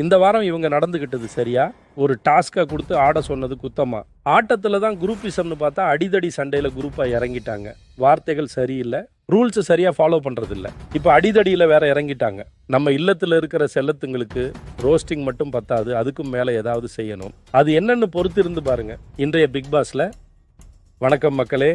இந்த வாரம் இவங்க நடந்துக்கிட்டது சரியா? ஒரு டாஸ்க்கை கொடுத்து ஆட சொன்னது குத்தமா? ஆட்டத்தில் தான் குரூப்பிசம்னு பார்த்தா அடிதடி சண்டையில் குரூப்பாக இறங்கிட்டாங்க. வார்த்தைகள் சரியில்லை, ரூல்ஸ் சரியாக ஃபாலோ பண்ணுறதில்ல. இப்போ அடிதடியில் வேற இறங்கிட்டாங்க. நம்ம இல்லத்தில் இருக்கிற செல்லத்துங்களுக்கு ரோஸ்டிங் மட்டும் பத்தாது, அதுக்கும் மேலே ஏதாவது செய்யணும். அது என்னன்னு பொறுத்து இருந்து பாருங்க. இன்றைய பிக் பாஸ்ல வணக்கம் மக்களே.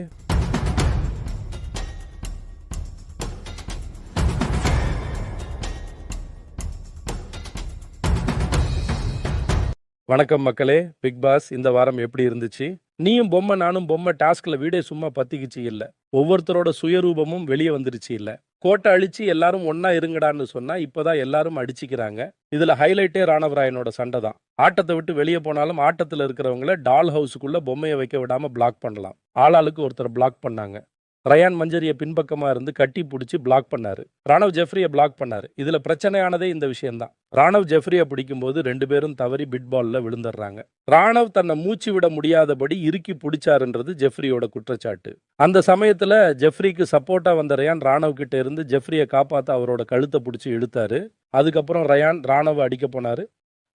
வணக்கம் மக்களே. பிக் பாஸ் இந்த வாரம் எப்படி இருந்துச்சு? நீயும் பொம்மை நானும் பொம்மை டாஸ்க்ல வீடே சும்மா பத்திக்கிச்சு இல்ல. ஒவ்வொருத்தரோட சுயரூபமும் வெளியே வந்துருச்சு இல்ல. கோட்டை அழிச்சு எல்லாரும் ஒன்னா இருங்கடான்னு சொன்னா இப்பதான் எல்லாரும் அடிச்சுக்கிறாங்க. இதுல ஹைலைட்டே ராணவ் ராயனோட சண்டை தான். ஆட்டத்தை விட்டு வெளியே போனாலும் ஆட்டத்துல இருக்கிறவங்கள டால் ஹவுஸுக்குள்ள பொம்மையை வைக்க விடாம பிளாக் பண்ணலாம். ஆளாளுக்கு ஒருத்தர் பிளாக் பண்ணாங்க. ரயான் மஞ்சரியை பின்பக்கமா இருந்து கட்டி பிடிச்சி பிளாக் பண்ணாரு. ராணவ் ஜெஃப்ரியை பிளாக் பண்ணாரு. இதுல பிரச்சனையானதே இந்த விஷயம்தான். ராணவ் ஜெஃப்ரியை பிடிக்கும் போது 2 பேரும் தவறி பிட் பால்ல விழுந்துடுறாங்க. ராணவ் தன்னை மூச்சு விட முடியாதபடி இறுக்கி பிடிச்சாருன்றது ஜெஃப்ரியோட குற்றச்சாட்டு. அந்த சமயத்துல ஜெஃப்ரிக்கு சப்போர்ட்டா வந்த ரயான் ராணவ் கிட்ட இருந்து ஜெஃப்ரியை காப்பாத்த அவரோட கழுத்தை பிடிச்சி இழுத்தாரு. அதுக்கப்புறம் ரயான் ராணவ அடிக்க போனாரு.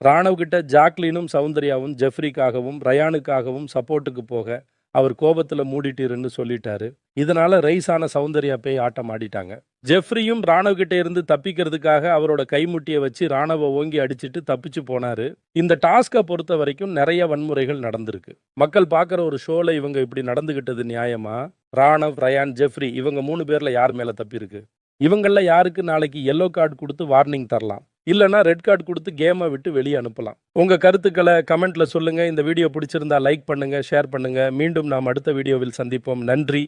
ராணவ் கிட்ட ஜாக்லினும் சௌந்தர்யாவும் ஜெஃப்ரிக்காகவும் ரயானுக்காகவும் சப்போர்ட்டுக்கு போக அவர் கோபத்துல மூடிட்டீருன்னு சொல்லிட்டாரு. இதனால ரைஸான சௌந்தர்யா பேய் ஆட்டம் ஆடிட்டாங்க. ஜெஃப்ரியும் ராணவ் கிட்ட இருந்து தப்பிக்கிறதுக்காக அவரோட கைமுட்டியை வச்சு ராணவ ஓங்கி அடிச்சிட்டு தப்பிச்சு போனாரு. இந்த டாஸ்கை பொறுத்த வரைக்கும் நிறைய வன்முறைகள் நடந்திருக்கு. மக்கள் பார்க்குற ஒரு ஷோல இவங்க இப்படி நடந்துகிட்டது நியாயமா? ராணவ், ரயான், ஜெஃப்ரி இவங்க 3 பேர்ல யார் மேல தப்பி இருக்கு? இவங்கள யாருக்கு நாளைக்கு எல்லோ கார்டு கொடுத்து வார்னிங் தரலாம், இல்லைனா ரெட் கார்டு கொடுத்து கேமை விட்டு வெளியே அனுப்பலாம். உங்க கருத்துக்களை கமெண்ட்ல சொல்லுங்க. இந்த வீடியோ பிடிச்சிருந்தா லைக் பண்ணுங்க, ஷேர் பண்ணுங்க. மீண்டும் நாம் அடுத்த வீடியோவில் சந்திப்போம். நன்றி.